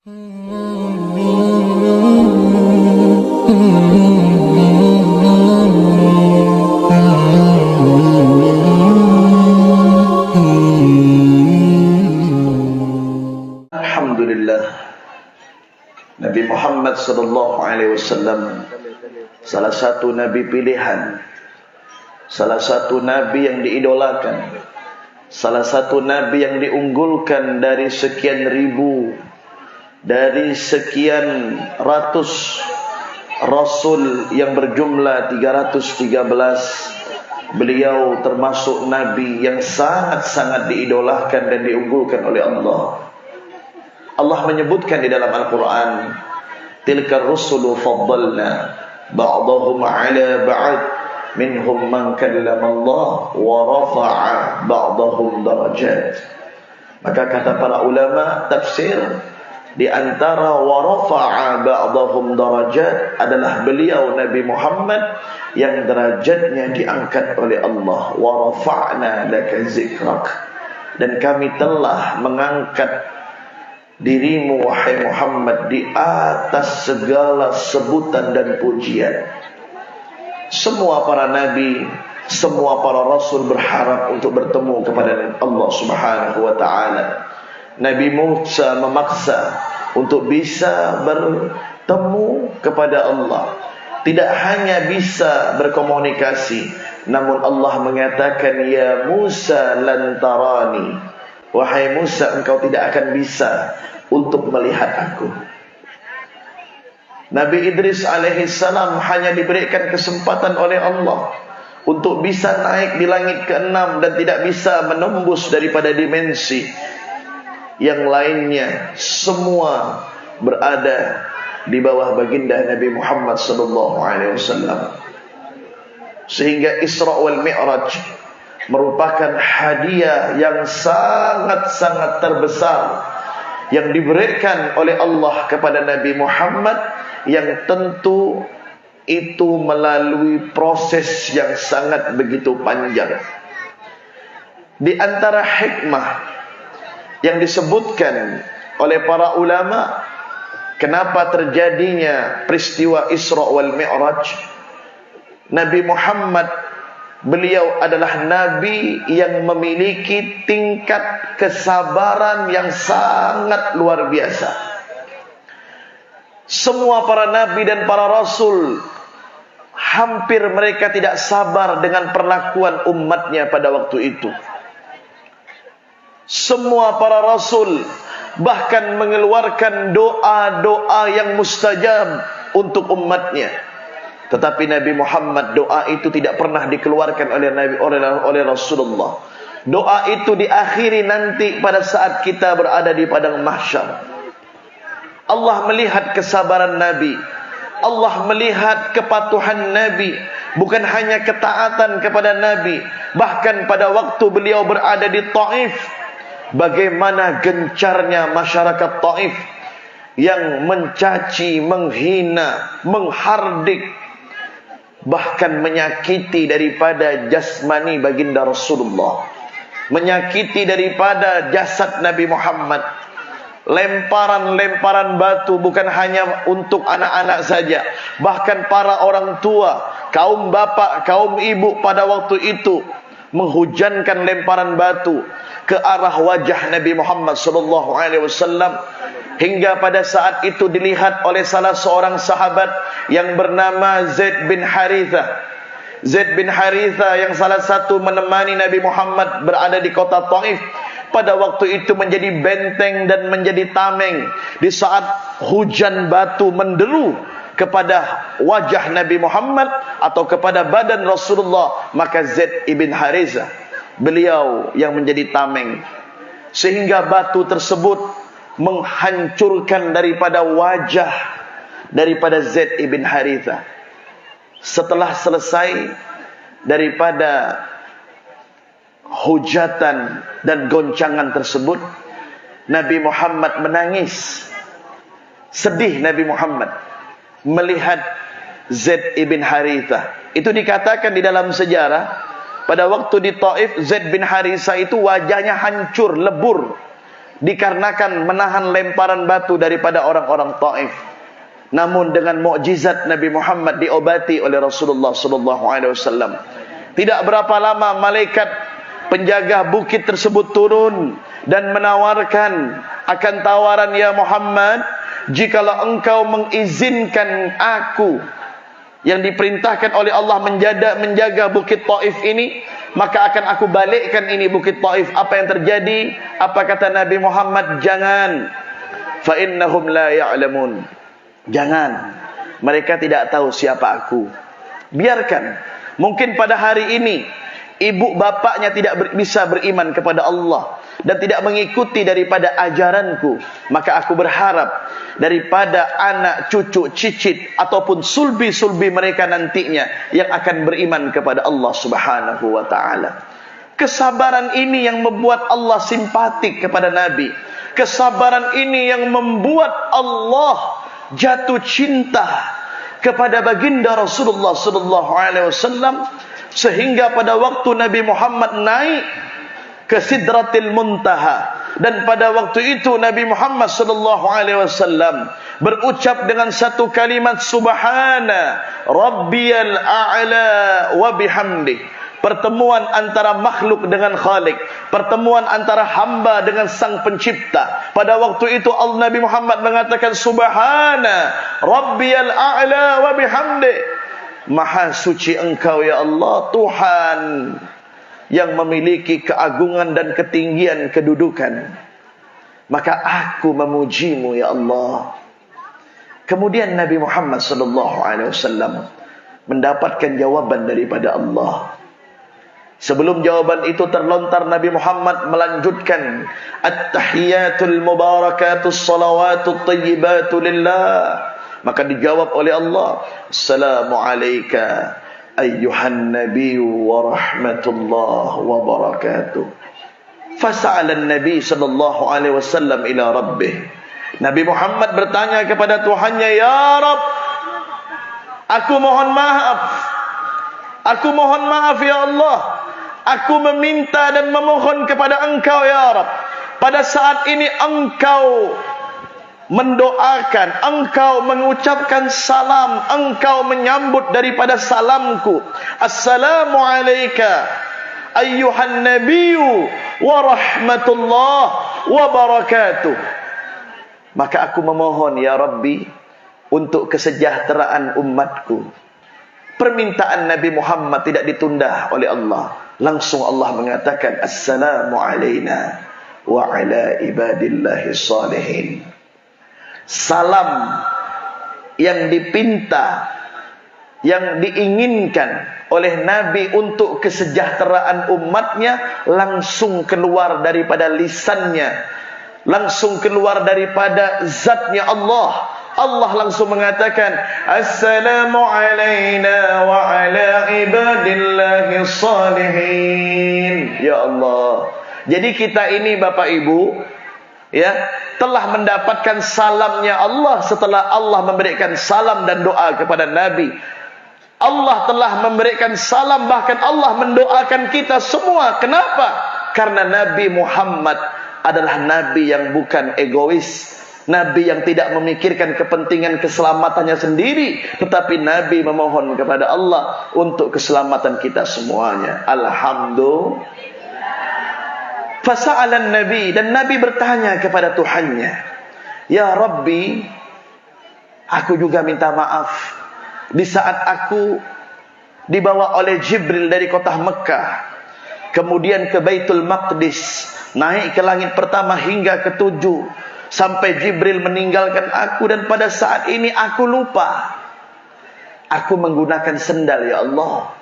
Alhamdulillah, Nabi Muhammad sallallahu alaihi wasallam salah satu nabi pilihan, salah satu nabi yang diidolakan, salah satu nabi yang diunggulkan dari sekian ribu, dari sekian ratus rasul yang berjumlah 313. Beliau termasuk nabi yang sangat-sangat diidolakan dan diunggulkan oleh Allah. Allah menyebutkan di dalam Al-Quran, tilkar rusulu faddalna ba'dahum ala ba'd minhum man kallama Allah wa rafa'a ba'dahum darajat. Maka kata para ulama tafsir, di antara wa rafa'a ba'dahum darajat adalah beliau Nabi Muhammad yang derajatnya diangkat oleh Allah. Wa rafa'na laka zikrak, dan kami telah mengangkat dirimu wahai Muhammad di atas segala sebutan dan pujian. Semua para nabi, semua para rasul berharap untuk bertemu kepada Allah Subhanahu wa taala. Nabi Musa memaksa untuk bisa bertemu kepada Allah. Tidak hanya bisa berkomunikasi, namun Allah mengatakan, ya Musa lan tarani, wahai Musa, engkau tidak akan bisa untuk melihat aku. Nabi Idris alaihissalam hanya diberikan kesempatan oleh Allah untuk bisa naik di langit ke-6 dan tidak bisa menembus daripada dimensi yang lainnya. Semua berada di bawah baginda Nabi Muhammad sallallahu alaihi wasallam. Sehingga Isra wal Mi'raj merupakan hadiah yang sangat-sangat terbesar yang diberikan oleh Allah kepada Nabi Muhammad, yang tentu itu melalui proses yang sangat begitu panjang. Di antara hikmah yang disebutkan oleh para ulama kenapa terjadinya peristiwa Isra wal Mi'raj, Nabi Muhammad, beliau adalah nabi yang memiliki tingkat kesabaran yang sangat luar biasa. Semua para nabi dan para rasul, hampir mereka tidak sabar dengan perlakuan umatnya pada waktu itu. Semua para rasul bahkan mengeluarkan doa-doa yang mustajab untuk umatnya. Tetapi Nabi Muhammad, doa itu tidak pernah dikeluarkan oleh Rasulullah. Doa itu diakhiri nanti pada saat kita berada di padang mahsyar. Allah melihat kesabaran Nabi, Allah melihat kepatuhan Nabi, bukan hanya ketaatan kepada Nabi. Bahkan pada waktu beliau berada di Taif, bagaimana gencarnya masyarakat Taif yang mencaci, menghina, menghardik, bahkan menyakiti daripada jasmani baginda Rasulullah, menyakiti daripada jasad Nabi Muhammad. Lemparan-lemparan batu bukan hanya untuk anak-anak saja, bahkan para orang tua, kaum bapak, kaum ibu pada waktu itu menghujankan lemparan batu ke arah wajah Nabi Muhammad sallallahu alaihi wasallam, hingga pada saat itu dilihat oleh salah seorang sahabat yang bernama Zaid bin Harithah. Zaid bin Harithah yang salah satu menemani Nabi Muhammad berada di kota Taif, pada waktu itu menjadi benteng dan menjadi tameng di saat hujan batu menderu kepada wajah Nabi Muhammad atau kepada badan Rasulullah. Maka Zaid ibn Harithah, beliau yang menjadi tameng, sehingga batu tersebut menghancurkan daripada wajah daripada Zaid ibn Harithah. Setelah selesai daripada hujatan dan goncangan tersebut, Nabi Muhammad menangis. Sedih Nabi Muhammad melihat Zaid ibn Harithah. Itu dikatakan di dalam sejarah, pada waktu di Taif, Zaid bin Harithah itu wajahnya hancur, lebur. dikarenakan menahan lemparan batu daripada orang-orang Taif. Namun dengan mukjizat Nabi Muhammad diobati oleh Rasulullah sallallahu alaihi wasallam. Tidak berapa lama malaikat penjaga bukit tersebut turun dan menawarkan akan tawaran, ya Muhammad, jikalau engkau mengizinkan aku yang diperintahkan oleh Allah menjaga bukit Taif ini, maka akan aku balikkan ini bukit Taif. Apa yang terjadi? Apa kata Nabi Muhammad? Jangan. Fa innahum la ya'lamun. Jangan. Mereka tidak tahu siapa aku. Biarkan. Mungkin pada hari ini ibu bapaknya tidak bisa beriman kepada Allah dan tidak mengikuti daripada ajaranku, maka aku berharap daripada anak, cucu, cicit ataupun sulbi-sulbi mereka nantinya yang akan beriman kepada Allah Subhanahu wa taala. Kesabaran ini yang membuat Allah simpatik kepada Nabi. Kesabaran ini yang membuat Allah jatuh cinta kepada baginda Rasulullah sallallahu alaihi wasallam, sehingga pada waktu Nabi Muhammad naik ke Sidratil Muntaha, dan pada waktu itu Nabi Muhammad sallallahu alaihi wasallam berucap dengan satu kalimat, subhana rabbiyal a'la wa bihamdi. Pertemuan antara makhluk dengan Khalik, pertemuan antara hamba dengan sang pencipta. Pada waktu itu Nabi Muhammad mengatakan, subhana rabbiyal a'la wa bihamdi. Maha suci engkau ya Allah, Tuhan yang memiliki keagungan dan ketinggian kedudukan. Maka aku memujimu ya Allah. Kemudian Nabi Muhammad sallallahu alaihi wasallam mendapatkan jawaban daripada Allah. Sebelum jawaban itu terlontar, Nabi Muhammad melanjutkan, at-tahiyatul mubarakatus salawatut tayyibatu lillah. Maka dijawab oleh Allah, assalamu alayka ayyuhan nabiyyu wa rahmatullah wa barakatuh. Fasa'ala an-nabi sallallahu alaihi wasallam ila rabbih. Nabi Muhammad bertanya kepada Tuhannya, ya Rabb, aku mohon maaf. Aku mohon maaf ya Allah. Aku meminta dan memohon kepada engkau ya Rabb. Pada saat ini engkau mendoakan, engkau mengucapkan salam, engkau menyambut daripada salamku, assalamu alayka ayyuhan nabiyyu wa rahmatullah wa barakatuh. Maka aku memohon ya Rabbi untuk kesejahteraan umatku. Permintaan Nabi Muhammad tidak ditunda oleh Allah. Langsung Allah mengatakan, assalamu alayna wa ala ibadillahi salihin. Salam yang dipinta, yang diinginkan oleh Nabi untuk kesejahteraan umatnya, langsung keluar daripada lisannya, langsung keluar daripada zatnya Allah. Allah langsung mengatakan, assalamu alayna wa ala ibadillahi salihin. Ya Allah. Jadi kita ini Bapak Ibu, ya, telah mendapatkan salamnya Allah setelah Allah memberikan salam dan doa kepada Nabi. Allah telah memberikan salam, bahkan Allah mendoakan kita semua. Kenapa? Karena Nabi Muhammad adalah Nabi yang bukan egois, Nabi yang tidak memikirkan kepentingan keselamatannya sendiri, tetapi Nabi memohon kepada Allah untuk keselamatan kita semuanya. Alhamdulillah. Fasa'alan Nabi, dan Nabi bertanya kepada Tuhannya, ya Rabbi, aku juga minta maaf di saat aku dibawa oleh Jibril dari kota Mekah, kemudian ke Baitul Maqdis, naik ke langit pertama hingga ke-7, sampai Jibril meninggalkan aku, dan pada saat ini aku lupa. Aku menggunakan sendal ya Allah.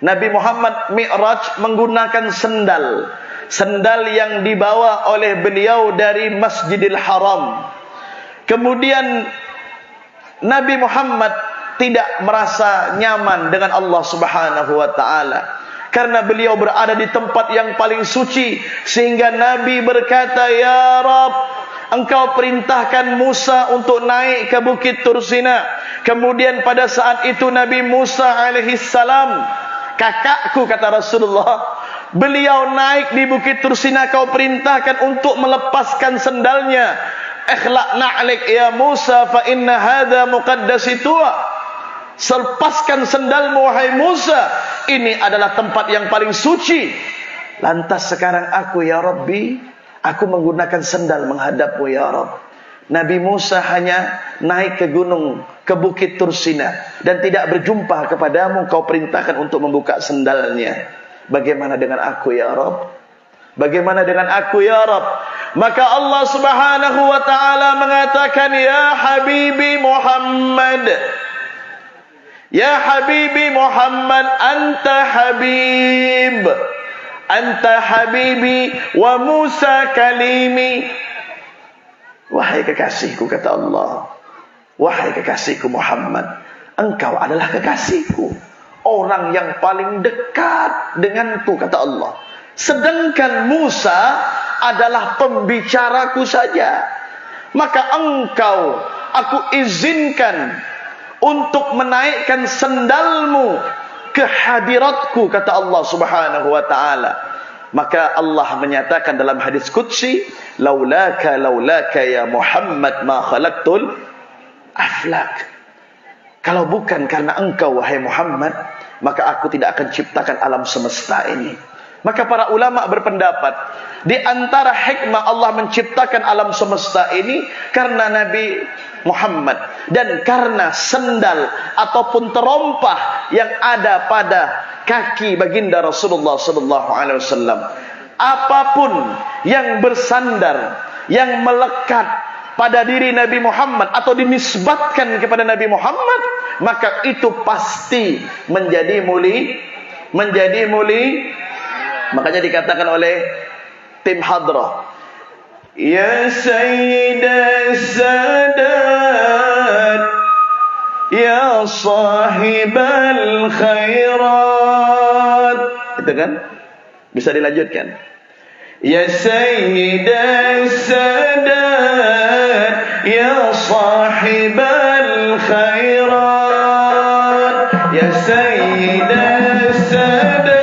Nabi Muhammad Mi'raj menggunakan sendal. Sendal yang dibawa oleh beliau dari Masjidil Haram. Kemudian Nabi Muhammad tidak merasa nyaman dengan Allah Subhanahu wa ta'ala, karena beliau berada di tempat yang paling suci. Sehingga Nabi berkata, ya Rabb, engkau perintahkan Musa untuk naik ke Bukit Tursina. Kemudian pada saat itu Nabi Musa alaihissalam, kakakku kata Rasulullah, Beliau naik di Bukit Tursina, kau perintahkan untuk melepaskan sendalnya. Ikhlaq na'lik ya Musa fa inna hadha muqaddasitua. Lepaskan sendalmu wahai Musa, ini adalah tempat yang paling suci. Lantas sekarang aku ya Rabbi, aku menggunakan sendal menghadapmu ya Rabb. Nabi Musa hanya naik ke gunung, ke Bukit Tursina, dan tidak berjumpa kepadamu. Kau perintahkan untuk membuka sendalnya. Bagaimana dengan aku ya Rabb? Bagaimana dengan aku ya Rabb? Maka Allah Subhanahu wa ta'ala mengatakan, ya Habibi Muhammad, ya Habibi Muhammad, anta habib, anta habibi wa Musa kalimi. Wahai kekasihku, kata Allah, wahai kekasihku Muhammad, engkau adalah kekasihku, orang yang paling dekat denganku, kata Allah. Sedangkan Musa adalah pembicaraku saja. Maka engkau, aku izinkan untuk menaikkan sendalmu ke hadiratku, kata Allah Subhanahu wa ta'ala. Maka Allah menyatakan dalam hadis qudsi, laulaka ya Muhammad ma khalaqtul aflak. Kalau bukan karena engkau wahai Muhammad, maka aku tidak akan ciptakan alam semesta ini. Maka para ulama berpendapat, di antara hikmah Allah menciptakan alam semesta ini karena Nabi Muhammad, dan karena sendal ataupun terompah yang ada pada kaki baginda Rasulullah sallallahu alaihi wasallam. Apapun yang bersandar, yang melekat pada diri Nabi Muhammad atau dinisbatkan kepada Nabi Muhammad, maka itu pasti menjadi muli. Makanya dikatakan oleh tim hadrah, ya Sayyidah Sadat, ya sahibal khairat. Itu kan? Bisa dilanjutkan. Ya Sayyidah Sadat, ya sahibal khairat, ya Sayyidah Sadat.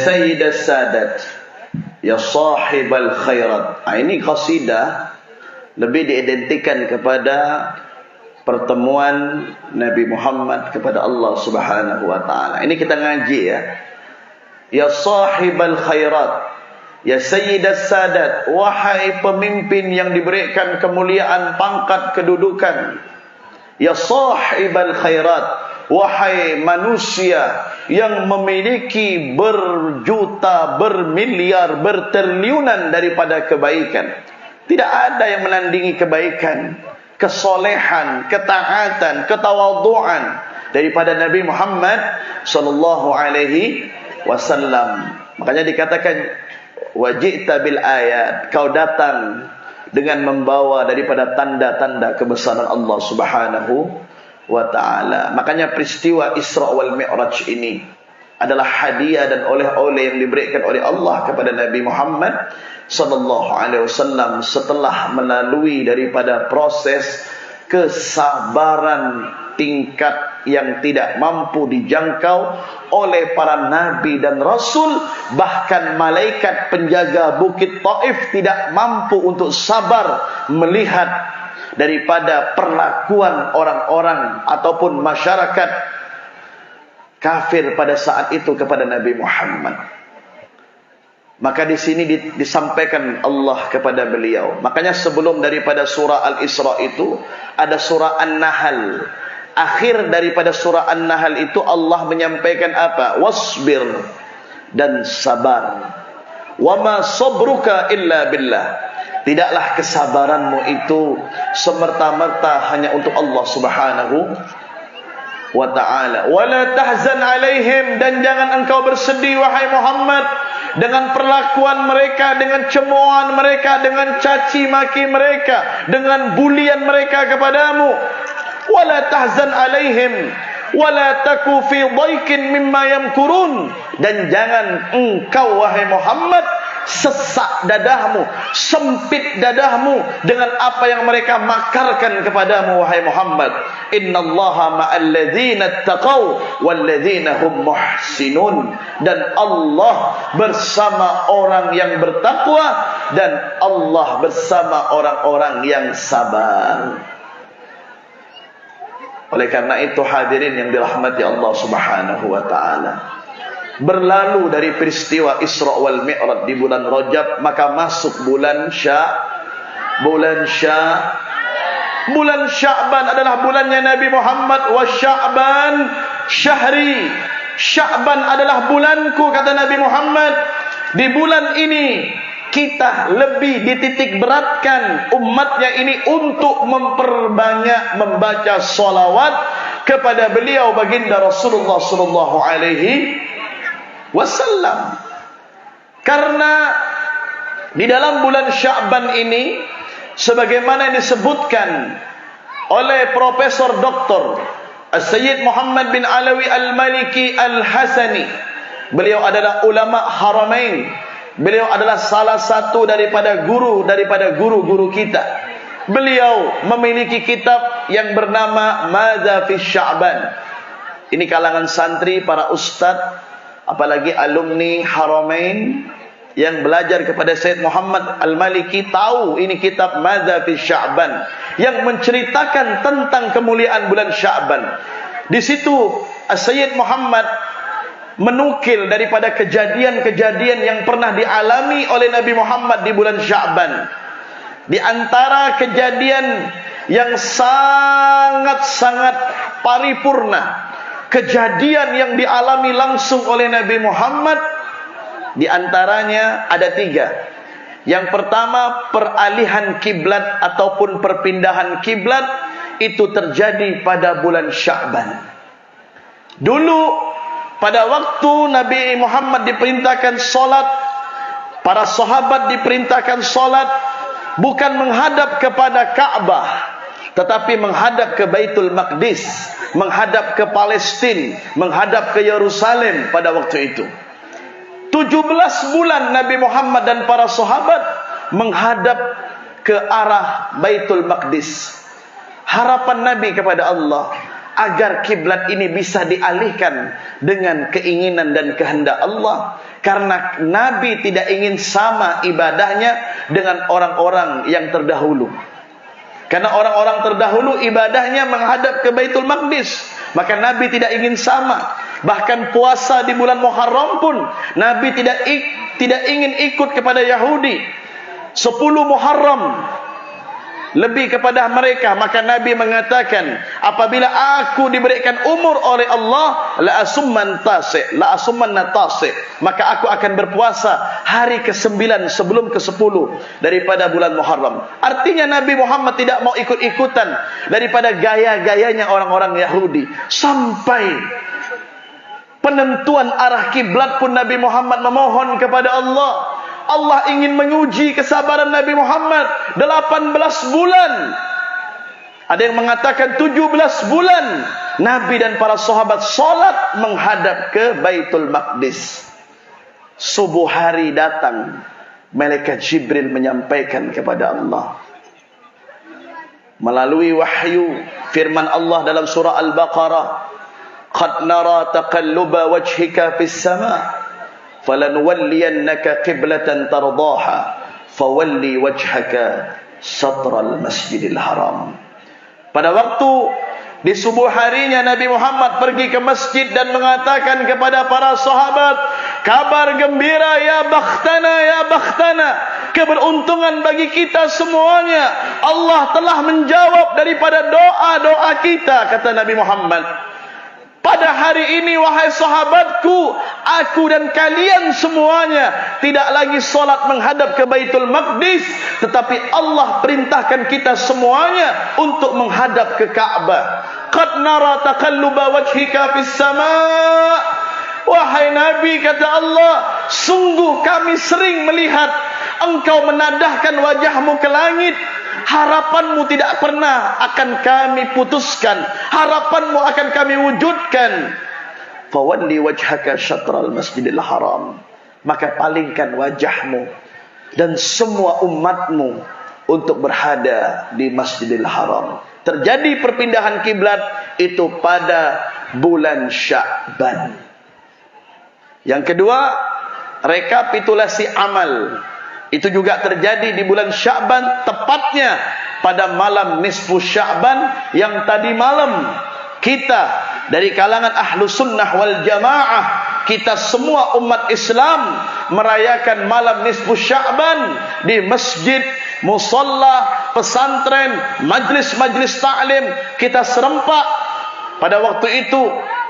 Sayyidas Sadat, ya sahibal khairat. Ini qasidah lebih diidentikan kepada pertemuan Nabi Muhammad kepada Allah Subhanahu wa taala. Ini kita ngaji ya. Ya sahibal khairat, ya sayyidas sadat, wahai pemimpin yang diberikan kemuliaan pangkat kedudukan. Ya sahibal khairat, wahai manusia yang memiliki berjuta, bermiliar, bertriliunan daripada kebaikan. Tidak ada yang menandingi kebaikan, kesolehan, ketaatan, ketawaduan daripada Nabi Muhammad sallallahu alaihi wasallam. Makanya dikatakan wajita bil ayat, kau datang dengan membawa daripada tanda-tanda kebesaran Allah Subhanahu wa ta'ala. Makanya peristiwa Isra wal Mi'raj ini adalah hadiah dan oleh-oleh yang diberikan oleh Allah kepada Nabi Muhammad sallallahu alaihi wasallam setelah melalui daripada proses kesabaran tingkat yang tidak mampu dijangkau oleh para nabi dan rasul. Bahkan malaikat penjaga bukit Taif tidak mampu untuk sabar melihat daripada perlakuan orang-orang ataupun masyarakat kafir pada saat itu kepada Nabi Muhammad. Maka di sini disampaikan Allah kepada beliau. Makanya sebelum daripada surah Al-Isra itu ada surah An-Nahl. Akhir daripada surah An-Nahl itu Allah menyampaikan apa? Wasbir, dan sabar. Wa ma sabruka illa billah. Tidaklah kesabaranmu itu semerta-merta hanya untuk Allah Subhanahu wa ta'ala. Wala tahzan alaihim, dan jangan engkau bersedih wahai Muhammad dengan perlakuan mereka, dengan cemoohan mereka, dengan caci maki mereka, dengan bulian mereka kepadamu. Wala tahzan alaihim wala taku fi dhaikin mimma yamkurun, dan jangan engkau wahai Muhammad sesak dadahmu, sempit dadahmu dengan apa yang mereka makarkan kepadamu wahai Muhammad. Innallaha ma'al ladzina taqau wal ladzina hum muhsinun, dan Allah bersama orang yang bertakwa dan Allah bersama orang-orang yang sabar. Oleh karena itu hadirin yang dirahmati Allah Subhanahu wa ta'ala, berlalu dari peristiwa Isra wal Mi'raj di bulan Rajab, maka masuk bulan Bulan Sya'ban adalah bulannya Nabi Muhammad. Wa Sya'ban syahri. Sya'ban adalah bulanku, kata Nabi Muhammad. Di bulan ini kita lebih dititik beratkan umatnya ini untuk memperbanyak membaca salawat kepada beliau baginda Rasulullah sallallahu alaihi wasallam. Karena di dalam bulan Sya'ban ini, sebagaimana yang disebutkan oleh Profesor Dr. Sayyid Muhammad bin Alawi Al-Maliki Al-Hasani, beliau adalah ulama Haramain. Beliau adalah salah satu daripada guru-guru kita. Beliau memiliki kitab yang bernama Madza fi Sya'ban. Ini kalangan santri, para ustadz, apalagi alumni Haramain yang belajar kepada Sayyid Muhammad Al-Maliki tahu ini kitab Madza fi Sya'ban yang menceritakan tentang kemuliaan bulan Sya'ban. Di situ Sayyid Muhammad menukil daripada kejadian-kejadian yang pernah dialami oleh Nabi Muhammad di bulan Sya'ban. Di antara kejadian yang sangat-sangat paripurna, kejadian yang dialami langsung oleh Nabi Muhammad, di antaranya ada 3. Yang pertama, peralihan kiblat ataupun perpindahan kiblat itu terjadi pada bulan Sya'ban. Dulu pada waktu Nabi Muhammad diperintahkan solat, para sahabat diperintahkan solat bukan menghadap kepada Ka'bah, tetapi menghadap ke Baitul Maqdis, menghadap ke Palestina, menghadap ke Yerusalem pada waktu itu. 17 bulan Nabi Muhammad dan para sahabat menghadap ke arah Baitul Maqdis. Harapan Nabi kepada Allah agar kiblat ini bisa dialihkan dengan keinginan dan kehendak Allah, karena Nabi tidak ingin sama ibadahnya dengan orang-orang yang terdahulu. Karena orang-orang terdahulu ibadahnya menghadap ke Baitul Maqdis, maka Nabi tidak ingin sama. Bahkan puasa di bulan Muharram pun Nabi tidak ingin ikut kepada Yahudi. 10 Muharram lebih kepada mereka, maka Nabi mengatakan, apabila aku diberikan umur oleh Allah, la asumman natasi, maka aku akan berpuasa hari ke-9 sebelum ke-10 daripada bulan Muharram. Artinya Nabi Muhammad tidak mau ikut-ikutan daripada gaya-gayanya orang-orang Yahudi. Sampai penentuan arah kiblat pun Nabi Muhammad memohon kepada Allah. Allah ingin menguji kesabaran Nabi Muhammad 18 bulan. Ada yang mengatakan 17 bulan Nabi dan para sahabat salat menghadap ke Baitul Maqdis. Subuh hari datang, malaikat Jibril menyampaikan kepada Allah melalui wahyu firman Allah dalam surah Al-Baqarah, "Qad nara taqalluba wajhika fis sama', falanuwalliyannaka qiblatan tardaha, fawalli wajhaka satral masjidil haram." Pada waktu di subuh harinya Nabi Muhammad pergi ke masjid dan mengatakan kepada para sahabat, kabar gembira, ya bakhtana, ya bakhtana, keberuntungan bagi kita semuanya. Allah telah menjawab daripada doa-doa kita, kata Nabi Muhammad. Pada hari ini, wahai sahabatku, aku dan kalian semuanya tidak lagi solat menghadap ke Baitul Maqdis, tetapi Allah perintahkan kita semuanya untuk menghadap ke Ka'bah. Qad nara taqalluba wajhika fis sama'. Wahai Nabi, kata Allah, sungguh kami sering melihat engkau menadahkan wajahmu ke langit. Harapanmu tidak pernah akan kami putuskan, harapanmu akan kami wujudkan. Fawalli wajhaka syatral masjidil haram, maka palingkan wajahmu dan semua umatmu untuk berhada di Masjidil Haram. Terjadi perpindahan kiblat itu pada bulan Sya'ban. Yang kedua, rekapitulasi amal. Itu juga terjadi di bulan Sya'ban, tepatnya pada malam nisfu Sya'ban yang tadi malam kita dari kalangan ahlu sunnah wal jamaah, kita semua umat Islam merayakan malam nisfu Sya'ban di masjid musalla pesantren, majlis-majlis taklim kita serempak pada waktu itu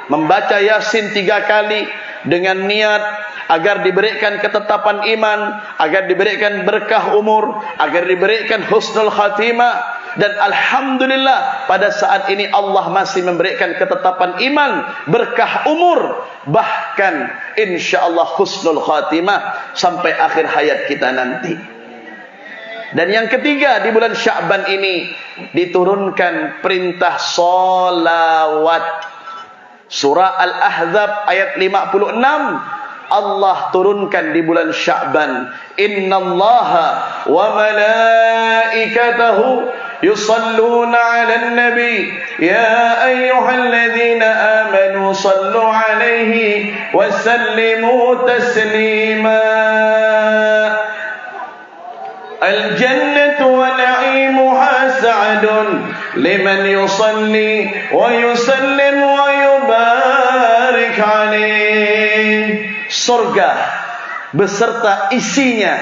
membaca Yasin 3 kali dengan niat agar diberikan ketetapan iman, agar diberikan berkah umur, agar diberikan husnul khatimah. Dan alhamdulillah pada saat ini Allah masih memberikan ketetapan iman, berkah umur, bahkan insyaallah husnul khatimah sampai akhir hayat kita nanti. Dan yang ketiga, di bulan Sya'ban ini diturunkan perintah sholawat. Surah Al-Ahzab ayat 56 Allah turunkan di bulan Sya'ban. Innallaha wa malaikatahu yusalluna 'alan nabi ya ayyuhalladzina amanu sallu 'alaihi wa sallimu taslima. Al-jannatu wa na'imuha sa'adun liman yusalli wa yusallim wa yubarik alaih. Surga beserta isinya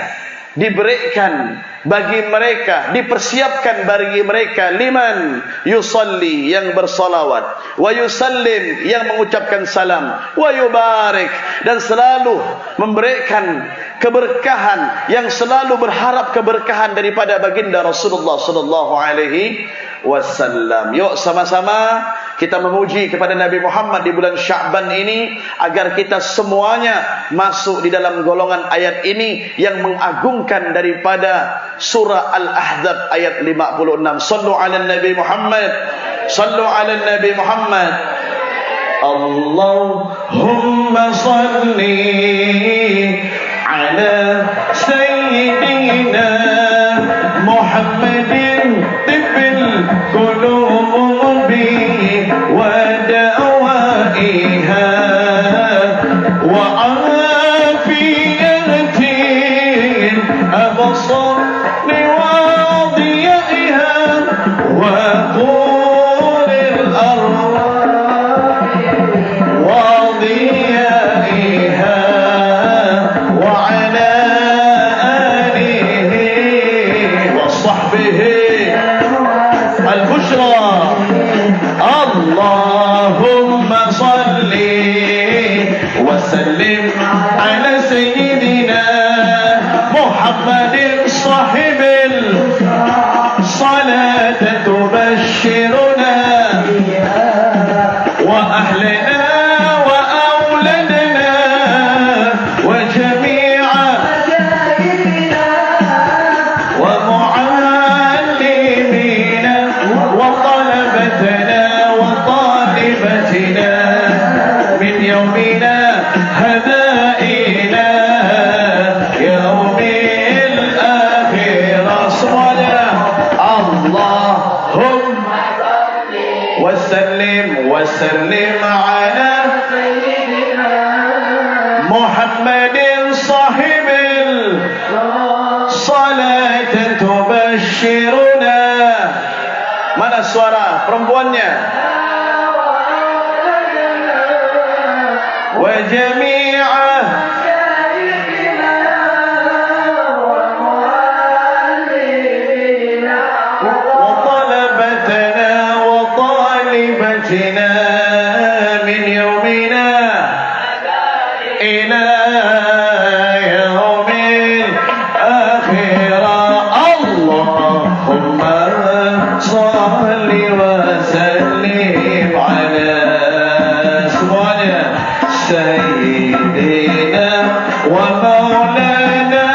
diberikan bagi mereka, dipersiapkan bagi mereka liman yusalli yang bersalawat, wa yusallim yang mengucapkan salam, wa yubarik dan selalu memberikan keberkahan, yang selalu berharap keberkahan daripada baginda Rasulullah sallallahu alaihi wasallam. Yuk sama-sama kita memuji kepada Nabi Muhammad di bulan Sya'ban ini agar kita semuanya masuk di dalam golongan ayat ini yang mengagungkan daripada surah Al-Ahzab ayat 56. Sallu ala Nabi Muhammad, sallu ala Nabi Muhammad. Allahumma salli ala sayyidina Muhammadin tibbil qulubi wa da'waiha wa afiyatin absar wa diyaiha wa qulil arwah wa diyaiha wa ala alihi wa sahbihi al-bushra. Allahumma salli wa sallim ala sayyidina Muhammadin sahibil salata tubashshiruna wa ahlina wa awladina wa jami'a wa muallimina wa talabatana من يومنا هذا إلى يوم الآخرة صلاة اللهم وسلم على محمد صاحب الصلاة تبشرنا. Mana suara perempuannya? وجميعا وطلبتنا وطالبتنا من يومنا إلى يوم الآخرة. اللهم صل وسلم على سيدنا ومولانا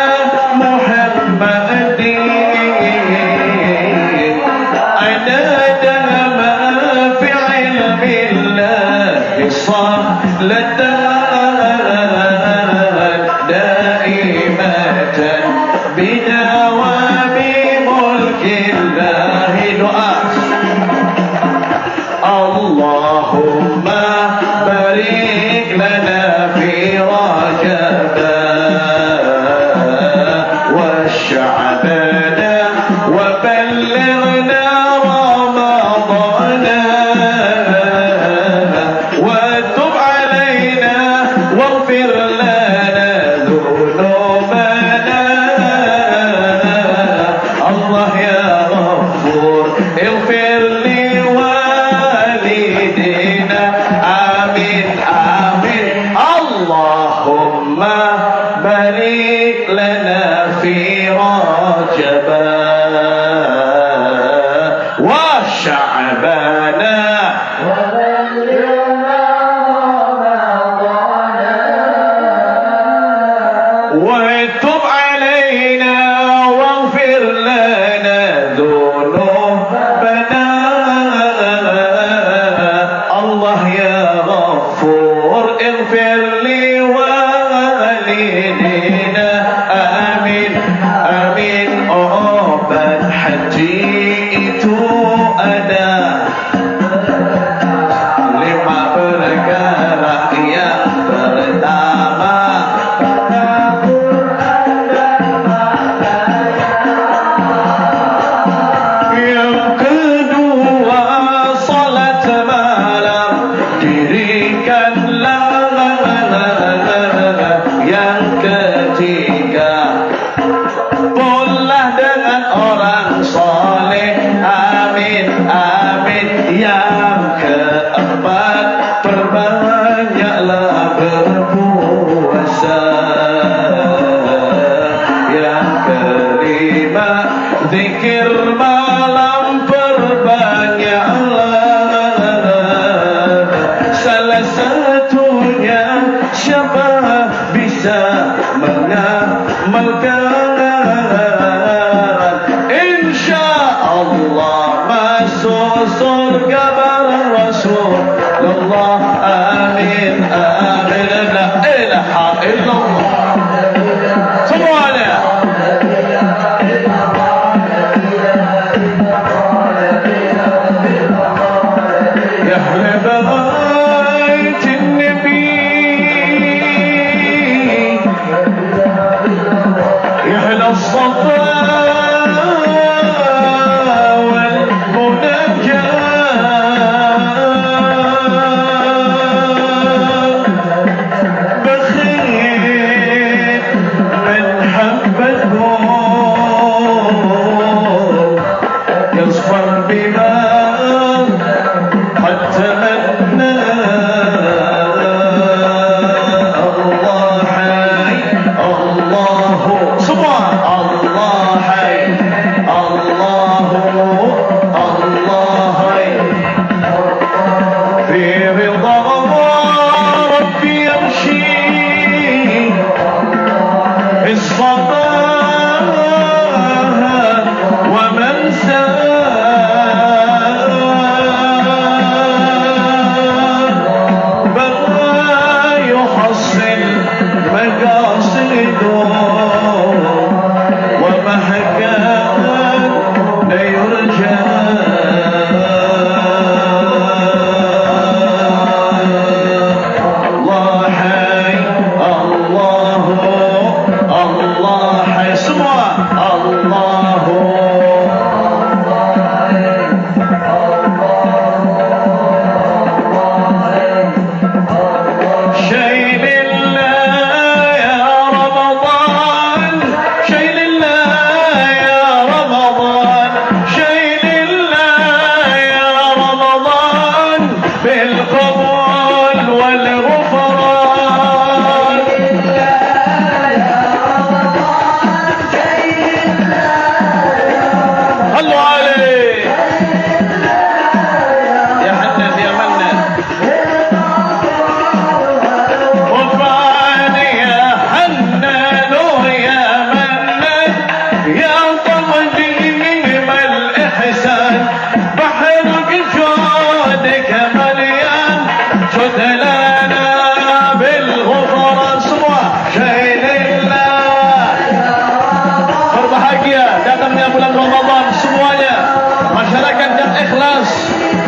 محمد عدد ما في علم الله صلاة دائمة بدوام ملك الله. دعاء اللهم بارك لنا في رجب والشعبان وبلغنا رمضان وتب علينا يا غفور اغفر لي والدينا آمين آمين. Obat haji itu ada 5 perkara. Yang pertama, yang kedua salat malam dirikanlah. Yang ketiga, pullah dengan orang soleh. Amin amin. Yang keempat, perbanyaklah berpuasa. Yang kelima, zikir malam perbanyaklah. Salah satunya siapa bisa mengamalkan, insyaallah masuk surga bareng Rasulullah. Amin amin. La ilaha illallah. Semuanya. Ya ahli bait Nabi, ya ahli as-safa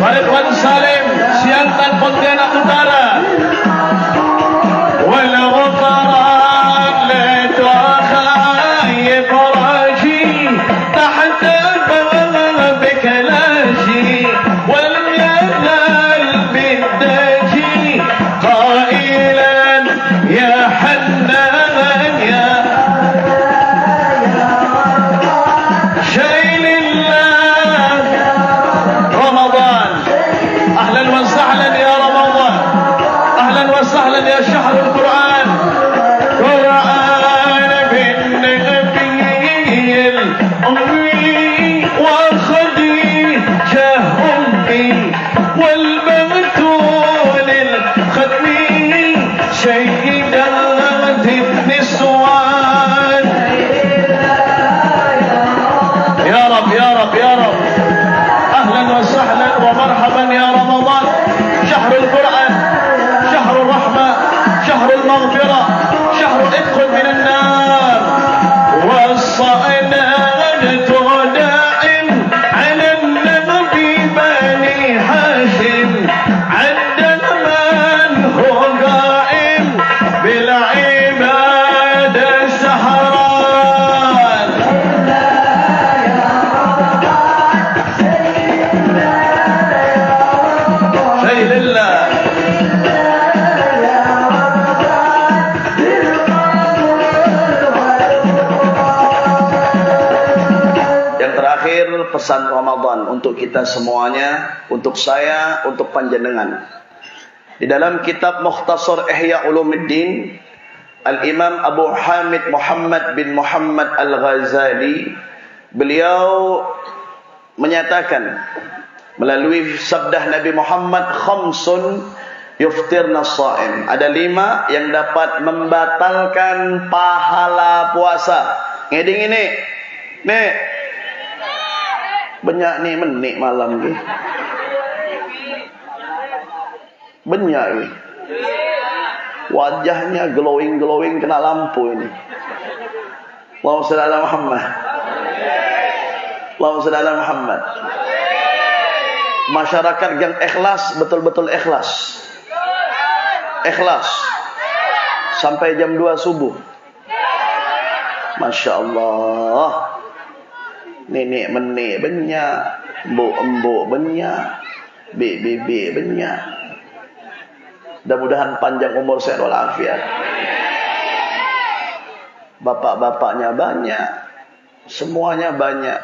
Ridwan Salim, Siantan Pontianak Utara. Wala ghafran la tu'akhayib raji tahta babika laji walam yazal bidaji qailan ya hannan ya سهلا يا شهر القرآن قرآن بالنبي الأمي وخديجة أمي والمبتول الختمي سيدات النسوان. يا رب يا رب يا رب، أهلا وسهلا ومرحبا يا رمضان شهر القرآن. berjudul Pesan Ramadan untuk kita semuanya, untuk saya, untuk panjenengan. Di dalam kitab Mukhtasar Ihya Ulumuddin, Al-Imam Abu Hamid Muhammad bin Muhammad Al-Ghazali, beliau menyatakan melalui sabda Nabi Muhammad, khamsun yuftirna shaim. Ada 5 yang dapat membatalkan pahala puasa. Ngeding ini. Nih. Banyak nih menik malam ni. Banyak ni. Wajahnya glowing kena lampu ini. Allahumma shalli ala Muhammad. Allahumma shalli ala Muhammad. Masyarakat yang ikhlas, betul-betul ikhlas. Ikhlas sampai jam 2 subuh. Masya Allah. Nenek menek banyak, embok banyak, bebe banyak. Mudah-mudahan panjang umur sehat walafiat. Bapak-bapaknya banyak, semuanya banyak.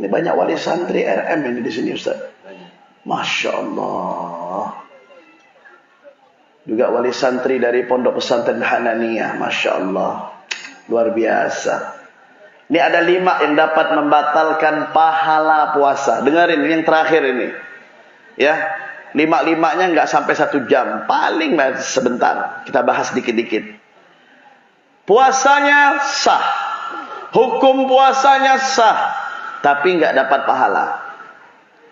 Ini banyak wali santri RM ini di sini, Ustaz. Masya Allah. Juga wali santri dari Pondok Pesantren Hananiyah, Masya Allah, luar biasa. Ini ada 5 yang dapat membatalkan pahala puasa. Dengarin yang terakhir ini, ya. 5-5-nya nggak sampai 1 jam, paling sebentar. Kita bahas dikit-dikit. Puasanya sah, hukum puasanya sah, tapi nggak dapat pahala.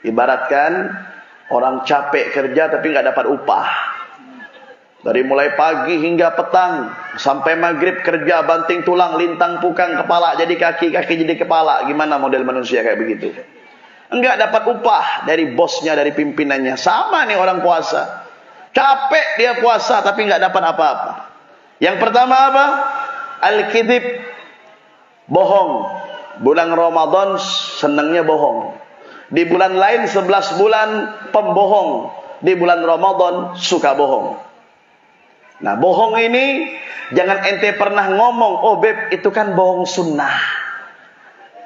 Ibaratkan orang capek kerja tapi nggak dapat upah. Dari mulai pagi hingga petang, sampai maghrib kerja banting tulang, lintang pukang, kepala jadi kaki, kaki jadi kepala. Gimana model manusia kayak begitu? Enggak dapat upah dari bosnya, dari pimpinannya. Sama nih orang puasa. Capek dia puasa tapi enggak dapat apa-apa. Yang pertama apa? Al-kidhib. Bohong. Bulan Ramadan senangnya bohong. Di bulan lain 11 bulan pembohong. Di bulan Ramadan suka bohong. Nah, bohong ini jangan ente pernah ngomong, oh beb itu kan bohong sunnah.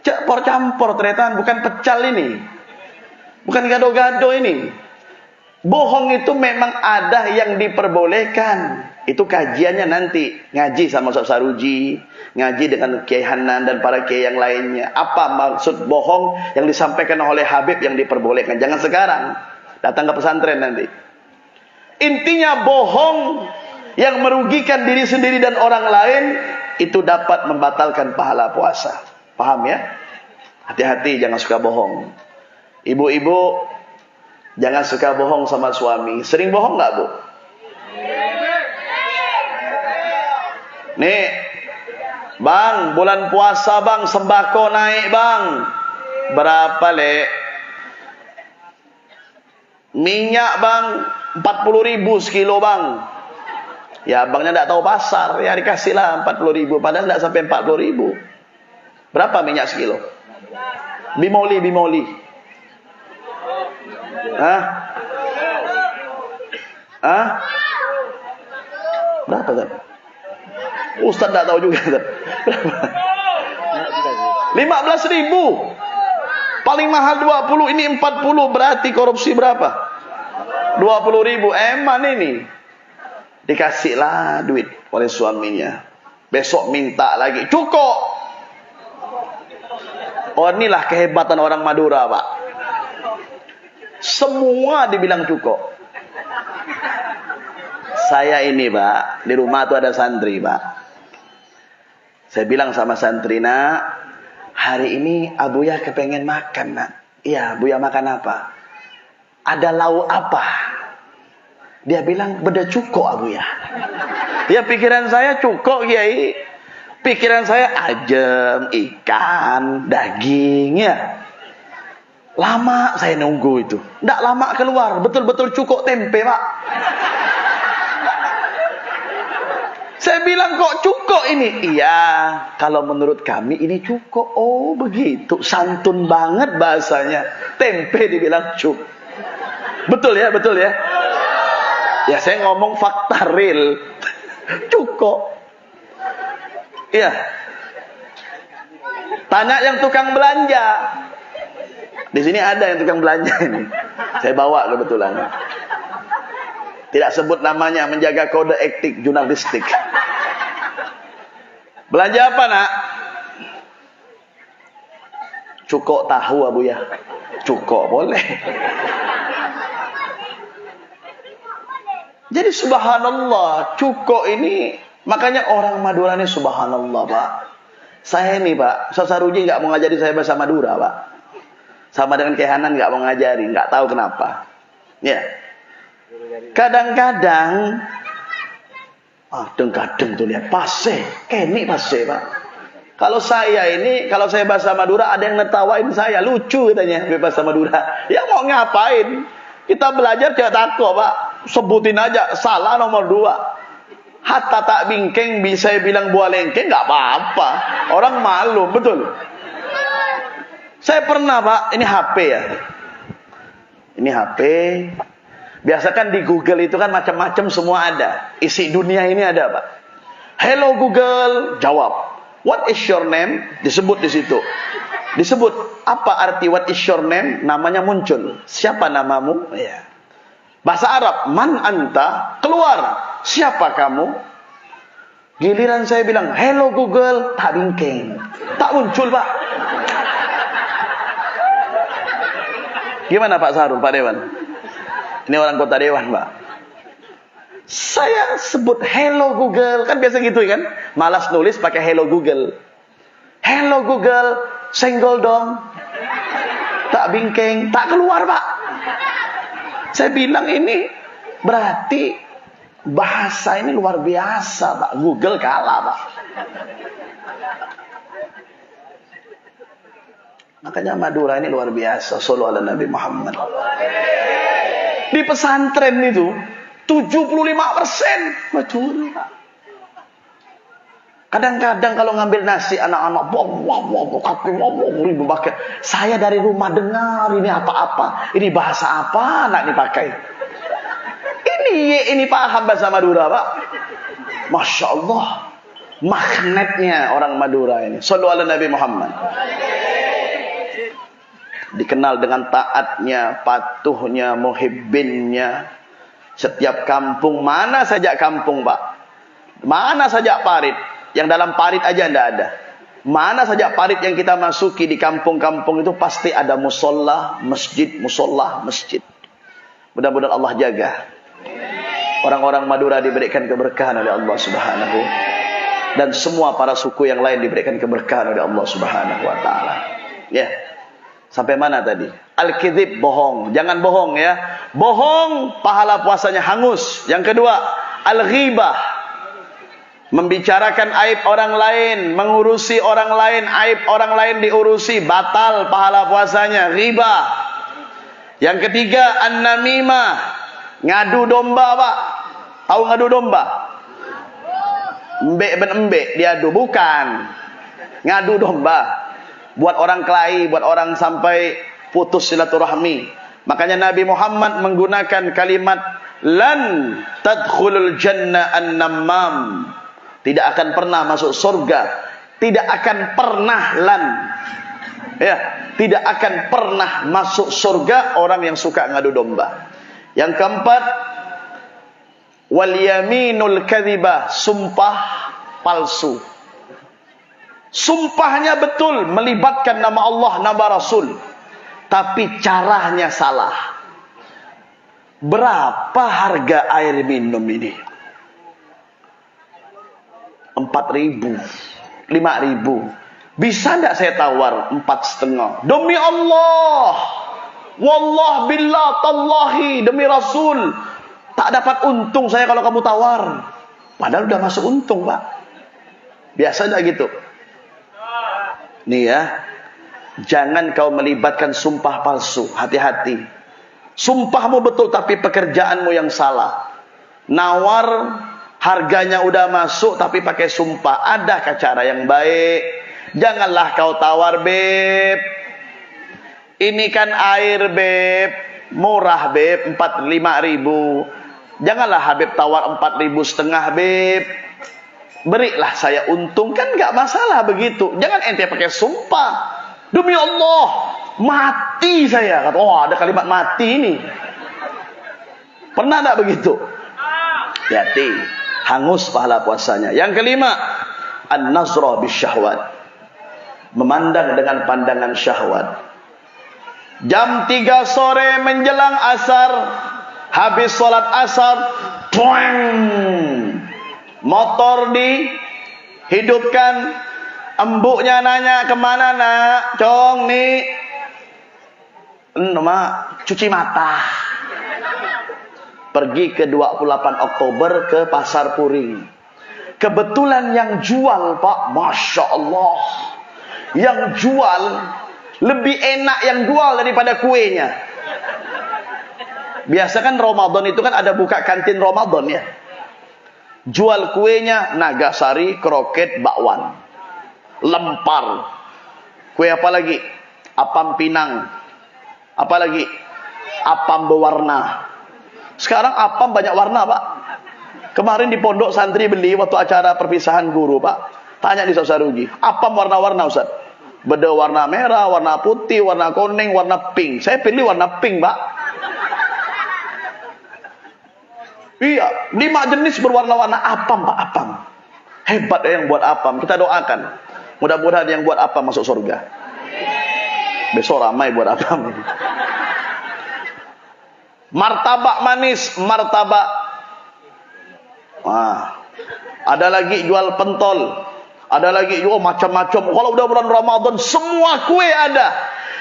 Campur ternyata bukan pecal ini. Bukan gado-gado ini. Bohong itu memang ada yang diperbolehkan. Itu kajiannya nanti. Ngaji sama Ustaz Saruji, ngaji dengan Kiai Hanan dan para kiai yang lainnya. Apa maksud bohong yang disampaikan oleh Habib yang diperbolehkan? Jangan sekarang. Datang ke pesantren nanti. Intinya bohong yang merugikan diri sendiri dan orang lain itu dapat membatalkan pahala puasa. Paham ya? Hati-hati jangan suka bohong. Ibu-ibu jangan suka bohong sama suami. Sering bohong enggak, Bu? Nih, Bang, bulan puasa Bang, sembako naik Bang. Berapa, Le? Minyak Bang, 40.000 sekilo Bang. Ya abangnya tidak tahu pasar, ya dikasihlah 40.000, padahal tidak sampai 40.000. Berapa minyak sekilo? Bimoli. Hah? Berapa kan? Ustaz tidak tahu juga kan? Berapa? 15.000. Paling mahal 20, ini 40, berarti korupsi berapa? 20.000. Eman ini. Dikasihlah duit oleh suaminya. Besok minta lagi. Cukup. Oh, inilah kehebatan orang Madura, Pak. Semua dibilang cukup. Saya ini, Pak, di rumah tuh ada santri, Pak. Saya bilang sama santri, Nak, hari ini Abuya kepengen makan, Nak. Iya, Abuya makan apa? Ada lauk apa? Dia bilang beda cuko Abuya. Ya pikiran saya cuko Kiai. Pikiran saya ayam, ikan, daging ya. Lama saya nunggu itu. Tidak lama keluar. Betul-betul cuko tempe, Pak. Saya bilang kok cuko ini? Iya, kalau menurut kami ini cuko. Oh begitu. Santun banget bahasanya. Tempe dibilang cuk. Betul ya, betul ya. Ya saya ngomong fakta real. Cukup. Iya. Tanya yang tukang belanja. Di sini ada yang tukang belanja ini. Saya bawa kebetulan. Tidak sebut namanya, menjaga kode etik jurnalistik. Belanja apa, Nak? Cuko tahu, Abu ya. Cuko boleh. Jadi subhanallah, cuko ini, makanya orang Madura ini subhanallah, Pak. Saya ini, Pak, Sasaruji nggak mau ngajari saya bahasa Madura, Pak. Sama dengan Kehanan nggak mau ngajari, nggak tahu kenapa. Ya. Kadang-kadang, kadang tuh lihat pase, keni pase, Pak. Kalau saya bahasa Madura ada yang netawain saya, lucu katanya bahasa Madura. Ya mau ngapain? Kita belajar tidak takut, Pak. Sebutin aja salah nomor 2. Hatta tak bingkeng bisa bilang buah lengkeng nggak apa-apa. Orang malu, betul. Saya pernah, Pak, ini HP ya. Ini HP. Biasakan di Google itu kan macam-macam semua ada. Isi dunia ini ada, Pak. Hello Google, jawab. What is your name? Disebut di situ. Disebut apa arti what is your name? Namanya muncul. Siapa namamu? Ya. Bahasa Arab, man anta? Keluar. Siapa kamu? Giliran saya bilang, hello Google, tak bingkeng. Tak muncul, Pak. Gimana Pak Sarul, Pak Dewan? Ini orang kota Dewan, Pak. Saya sebut hello Google, kan biasa gitu kan? Malas nulis pakai hello Google. Hello Google, senggol dong. Tak bingkeng, tak keluar, Pak. Saya bilang ini berarti bahasa ini luar biasa, Pak. Google kalah, Pak. Makanya Madura ini luar biasa. Shallallahu ala Nabi Muhammad. Di pesantren itu 75% Madura, Pak. Kadang-kadang kalau ngambil nasi anak-anak ribu pakai. Saya dari rumah dengar ini apa-apa, ini bahasa apa anak dipakai. Ini paham bahasa Madura, Pak. Masya Allah, magnetnya orang Madura ini. Sallallahu ala Nabi Muhammad. Dikenal dengan taatnya, patuhnya, muhibbinnya. Setiap kampung, mana saja kampung, Pak. Mana saja parit. Yang dalam parit aja tidak ada. Mana saja parit yang kita masuki di kampung-kampung itu pasti ada musola, masjid, musola, masjid. Mudah-mudahan Allah jaga. Orang-orang Madura diberikan keberkahan oleh Allah Subhanahu. Dan semua para suku yang lain diberikan keberkahan oleh Allah Subhanahu wa ta'ala. Ya. Sampai mana tadi? Al-kidhib, bohong. Jangan bohong ya. Bohong, pahala puasanya hangus. Yang kedua, al-ghibah. Membicarakan aib orang lain, mengurusi orang lain, aib orang lain diurusi, batal pahala puasanya, ghibah. Yang ketiga, an-namimah, ngadu domba, Pak. Tahu ngadu domba? Embek ben embek diadu, bukan. Ngadu domba. Buat orang kelahi, buat orang sampai putus silaturahmi. Makanya Nabi Muhammad menggunakan kalimat lan tadkhulul jannah an-namam. Tidak akan pernah masuk surga. Tidak akan pernah ya, tidak akan pernah masuk surga orang yang suka ngadu domba. Yang keempat, wal yaminul kadzibah, sumpah palsu. Sumpahnya betul, melibatkan nama Allah, nama Rasul, tapi caranya salah. Berapa harga air minum ini? 4.000, 5.000. Bisa tidak saya tawar 4,5? Demi Allah, wallah billah tallahi, demi Rasul, tak dapat untung saya kalau kamu tawar. Padahal udah masuk untung, Pak. Biasanya gitu. Nih ya, jangan kau melibatkan sumpah palsu. Hati-hati. Sumpahmu betul tapi pekerjaanmu yang salah. Nawar, harganya udah masuk tapi pakai sumpah. Adakah cara yang baik? Janganlah kau tawar, beb. Ini kan air, beb. Murah, beb. 4-5 ribu. Janganlah Habib tawar 4,500, beb. Berilah saya untung, kan gak masalah begitu. Jangan ente pakai sumpah. Demi Allah, Mati saya. Kata, oh ada kalimat mati ini. Pernah tak begitu? Hati-hati. Hangus pahala puasanya. Yang kelima, an-nazra bisyahwat. Memandang dengan pandangan syahwat. Jam 3 sore menjelang asar, habis sholat asar, tuang, motor dihidupkan. Embuknya nanya, kemana nak? Cong nih, mak cuci mata. Pergi ke 28 Oktober ke Pasar Puring. Kebetulan yang jual, Pak, Masya Allah, yang jual lebih enak yang jual daripada kuenya. Biasa kan Ramadan itu kan ada buka kantin Ramadan ya. Jual kuenya Nagasari, kroket, bakwan, lempar. Kue apa lagi? Apam Pinang. Apa lagi? Apam berwarna. Sekarang apam banyak warna, Pak. Kemarin di pondok santri beli waktu acara perpisahan guru, Pak. Tanya di Ustaz Saruji, apam warna-warna, Ustaz? Beda warna merah, warna putih, warna kuning, warna pink. Saya pilih warna pink, Pak. Iya, 5 jenis berwarna-warna apam, Pak, apam. Hebat yang buat apam. Kita doakan. Mudah-mudahan yang buat apam masuk surga. Besok ramai buat apam. Martabak manis, martabak. Ada lagi jual pentol. Ada lagi jual macam-macam. Kalau udah bulan Ramadan, semua kue ada.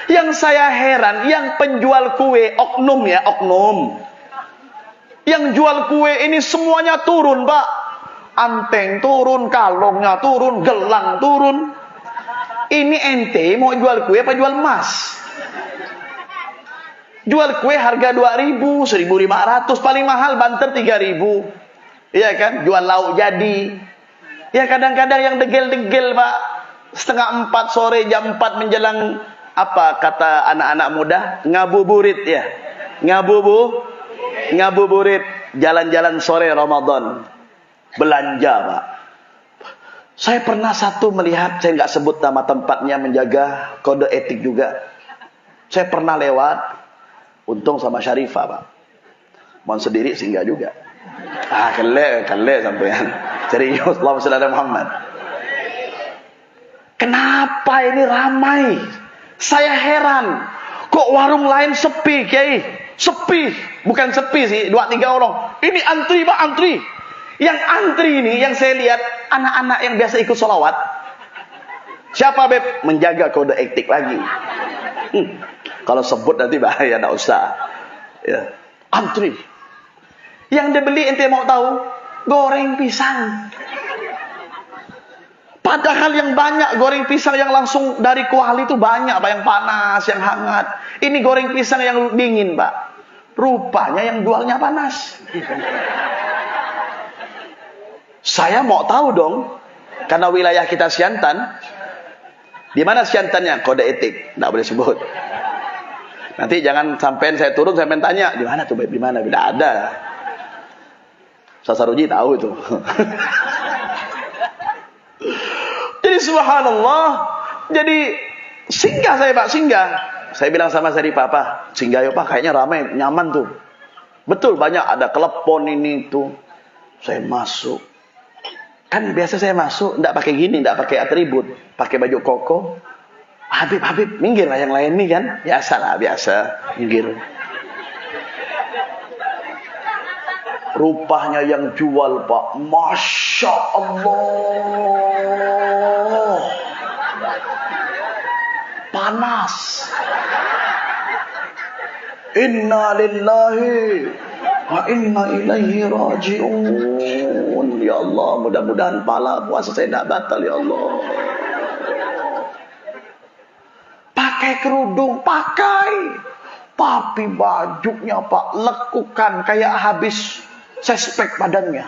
Yang saya heran, yang penjual kue, oknum ya, oknum. Yang jual kue ini semuanya turun, Pak. Anteng turun, kalungnya turun, gelang turun. Ini ente mau jual kue apa jual emas? Jual kue harga 2.000, 1.500, paling mahal banter 3.000. Iya kan? Jual lauk jadi. Ya kadang-kadang yang degel-degel, Pak. 3:30 sore, jam 4 menjelang, apa kata anak-anak muda? Ngabuburit ya. Ngabuburit. Jalan-jalan sore Ramadan. Belanja, Pak. Saya pernah melihat, saya nggak sebut nama tempatnya, menjaga kode etik juga. Saya pernah lewat. Untung sama Syarifah, Pak. Mohon sendiri singgah juga. Kele sampean. Serius, Allahumma shalli ala Muhammad. Kenapa ini ramai? Saya heran. Kok warung lain sepi, Kiai? Sepi. Bukan sepi sih, 2-3 orang. Ini antri, Pak, antri. Yang antri ini, yang saya lihat, anak-anak yang biasa ikut sholawat. Siapa, Beb? Menjaga kode etik lagi. Kalau sebut nanti bahaya, tak usah. Ya. Antri. Yang dibeli ente mau tahu? Goreng pisang. Padahal yang banyak goreng pisang yang langsung dari kuali itu banyak, Pak, yang panas, yang hangat. Ini goreng pisang yang dingin, Pak. Rupanya yang jualnya panas. Saya mau tahu dong, karena wilayah kita Siantan. Di mana Siantannya? Kode etik, tidak boleh sebut. Nanti jangan sampai saya turun, saya tanya, di mana tuh, Beb? Di mana? Tidak ada. Sasaruji tahu itu. Jadi subhanallah. Jadi singgah saya, Pak, singgah. Saya bilang sama Syarifah, Pak, singgah yuk, Pak, kayaknya ramai, nyaman tuh. Betul, banyak ada telepon ini tuh. Saya masuk. Kan biasa saya masuk, tidak pakai gini, tidak pakai atribut, pakai baju koko. Habib, minggir lah yang lain nih kan. Biasa, minggir. Rupanya yang jual, Pak, Masya Allah. Panas. Inna lillahi wa inna ilaihi raji'un. Ya Allah, mudah-mudahan pahala puasa saya tidak batal, ya Allah. Pakai kerudung, pakai. Tapi bajunya, Pak, lekukan kayak habis sespek badannya.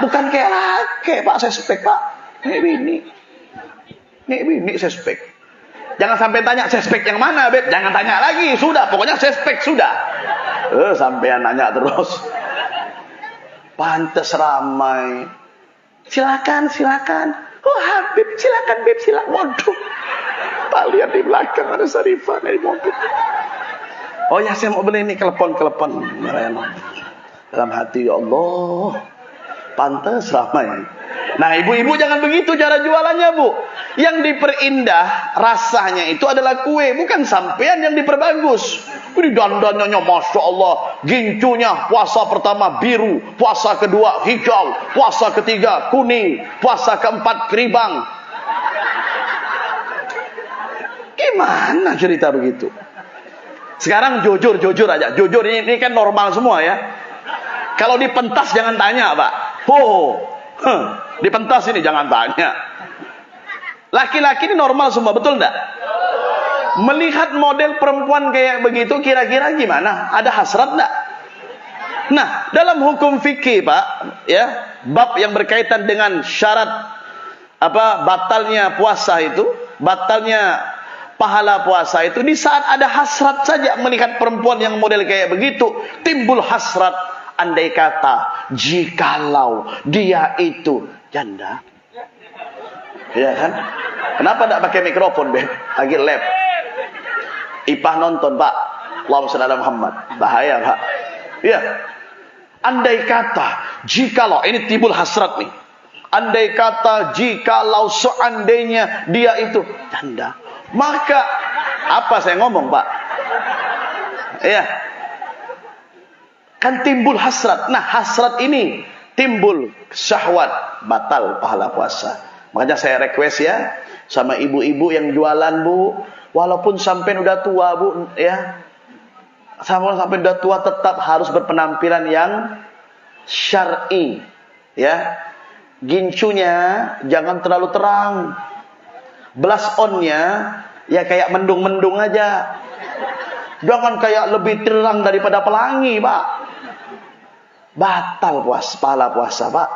Bukan kayak laki, Pak, sespek, Pak. Nek bini sespek. Jangan sampai tanya sespek yang mana, Beb. Jangan tanya lagi, sudah, pokoknya sespek sudah. Sampean nanya terus. Pantes ramai. Silakan. Oh, Habib, silakan, Beb, silakan. Waduh. Tak lihat di belakang ada Sarifah naik mobil. Oh ya, saya mau beli ini, kelepon. Dalam hati, ya Allah, pantas ramai. Nah, ibu-ibu jangan begitu cara jualannya, Bu. Yang diperindah rasanya itu adalah kue, bukan sampean yang diperbagus. Ini dandannya, Masya Allah, gincunya puasa pertama biru, puasa kedua hijau, puasa ketiga kuning, puasa keempat keribang. Gimana cerita begitu? Sekarang jujur aja. Jujur ini kan normal semua ya. Kalau dipentas jangan tanya, Pak. Dipentas ini jangan tanya. Laki-laki ini normal semua, betul enggak? Melihat model perempuan kayak begitu kira-kira gimana? Ada hasrat enggak? Nah, dalam hukum fikih, Pak, ya, bab yang berkaitan dengan syarat batalnya puasa itu, batalnya pahala puasa itu, di saat ada hasrat saja melihat perempuan yang model kayak begitu, timbul hasrat. Andai kata, jikalau dia itu janda, ya kan? Kenapa tidak pakai mikrofon, Beb? Lagi lab. Ipah nonton, Pak. Allahumma shalli ala Muhammad. Bahaya, Pak. Ya. Andai kata, jikalau, ini timbul hasrat nih. Andai kata, jikalau seandainya dia itu janda, maka apa saya ngomong, Pak? Iya. Kan timbul hasrat. Nah, hasrat ini timbul syahwat, batal pahala puasa. Makanya saya request ya sama ibu-ibu yang jualan, Bu, walaupun sampai udah tua, Bu, ya. Sampai udah tua tetap harus berpenampilan yang syar'i, ya. Gincunya jangan terlalu terang. Blush on-nya ya kayak mendung-mendung aja. Jangan kayak lebih terang daripada pelangi, Pak. Batal pahala puasa, Pak.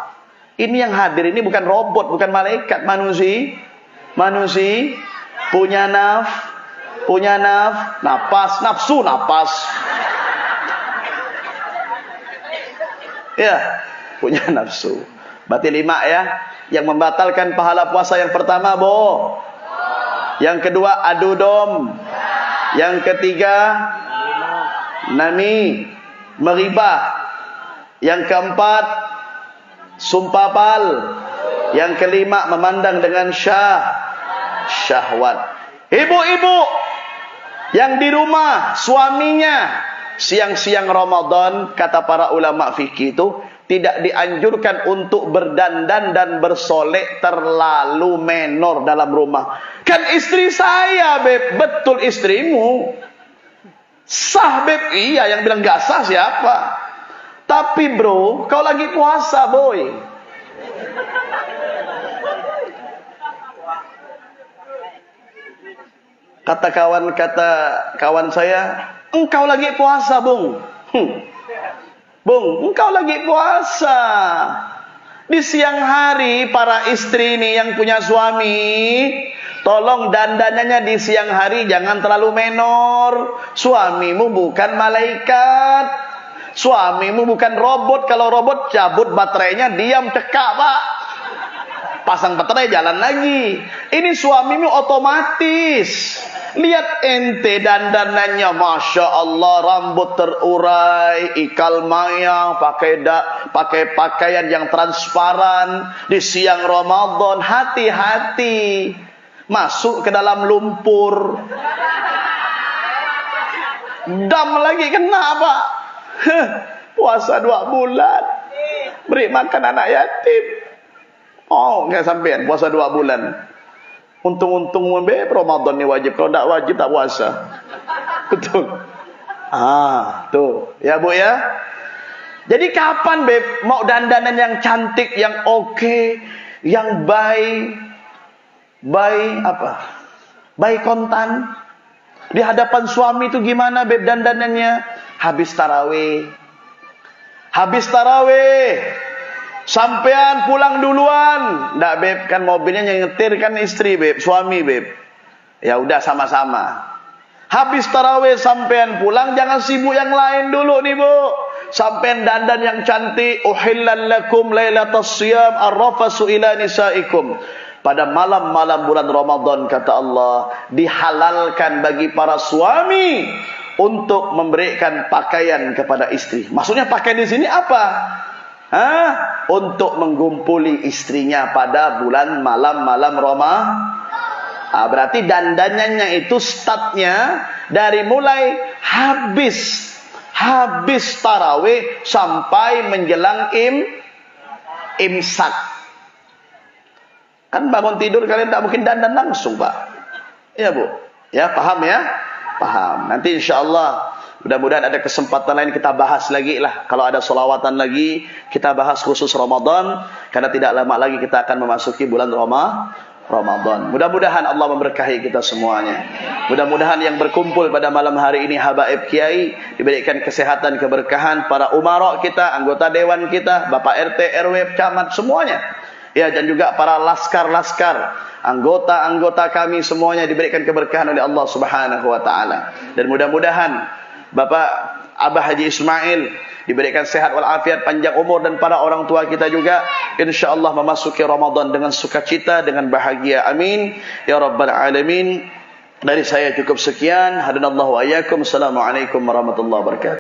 Ini yang hadir ini bukan robot, bukan malaikat, manusia. Manusia punya napas, nafsu, napas. Ya, punya nafsu. Berarti 5 ya. Yang membatalkan pahala puasa yang pertama, Bo. Yang kedua, adu dom. Yang ketiga, nami, meribah. Yang keempat, sumpah pal. Yang kelima, memandang dengan syahwat. Ibu-ibu yang di rumah suaminya siang-siang Ramadan, kata para ulama fikih itu tidak dianjurkan untuk berdandan dan bersolek terlalu menor dalam rumah. Kan istri saya, Beb. Betul istrimu. Sah, Beb. Iya, yang bilang gak sah siapa? Tapi bro, kau lagi puasa, boy. Kata kawan saya, engkau lagi puasa, Bung. Bung, engkau lagi puasa. Di siang hari para istri ini yang punya suami, tolong dandanannya di siang hari jangan terlalu menor. Suamimu bukan malaikat. Suamimu bukan robot. Kalau robot cabut baterainya, diam, cekak, Pak. Pasang baterai, jalan lagi. Ini suamimu otomatis. Lihat ente dandanannya, Masya Allah, rambut terurai, ikal mayang, pakai pakaian yang transparan di siang Ramadan. Hati-hati, masuk ke dalam lumpur. Dam lagi kena, Pak. Puasa 2 bulan, beri makan anak yatim. Oh, nggak sampean puasa 2 bulan. Untung-untung Ramadan ini wajib. Kalau tidak wajib tak puasa. Betul. Tuh. Ya, Bu ya. Jadi kapan, Beb, mau dandanan yang cantik, yang oke, yang by kontan. Di hadapan suami itu gimana, Beb, dandanannya? Habis tarawih. Sampean pulang duluan. Nggak, Beb, kan mobilnya yang nyetir kan istri, Beb, suami, Beb. Ya udah sama-sama. Habis tarawih sampean pulang, jangan sibuk yang lain dulu nih, Bu. Sampean dandan yang cantik. Uhillal lakum lailatas siyam arrafasu ila nisaikum. pada malam-malam bulan Ramadan, kata Allah, dihalalkan bagi para suami untuk memberikan pakaian kepada istri. Maksudnya pakaian di sini apa? Untuk menggumpuli istrinya pada bulan malam-malam Ramadan. Berarti dandanannya itu startnya dari mulai habis tarawih sampai menjelang imsak. Kan bangun tidur kalian tak mungkin dandan langsung, Pak. Ya, Bu. Ya, paham ya? Paham. Nanti insyaallah mudah-mudahan ada kesempatan lain kita bahas lagi lah. Kalau ada solawatan lagi, kita bahas khusus Ramadan. Karena tidak lama lagi kita akan memasuki bulan Ramadan. Mudah-mudahan Allah memberkahi kita semuanya. Mudah-mudahan yang berkumpul pada malam hari ini habaib kiai diberikan kesehatan, keberkahan, para umara kita, anggota dewan kita, Bapak RT, RW, camat semuanya. Ya, dan juga para laskar-laskar, anggota-anggota kami semuanya diberikan keberkahan oleh Allah Subhanahu wa taala. Dan mudah-mudahan Bapak Abah Haji Ismail diberikan sehat walafiat, panjang umur, dan para orang tua kita juga insyaallah memasuki Ramadan dengan sukacita, dengan bahagia. Amin ya rabbal alamin. Dari saya cukup sekian. Hadanallahu wa iyyakum. Assalamualaikum warahmatullahi wabarakatuh.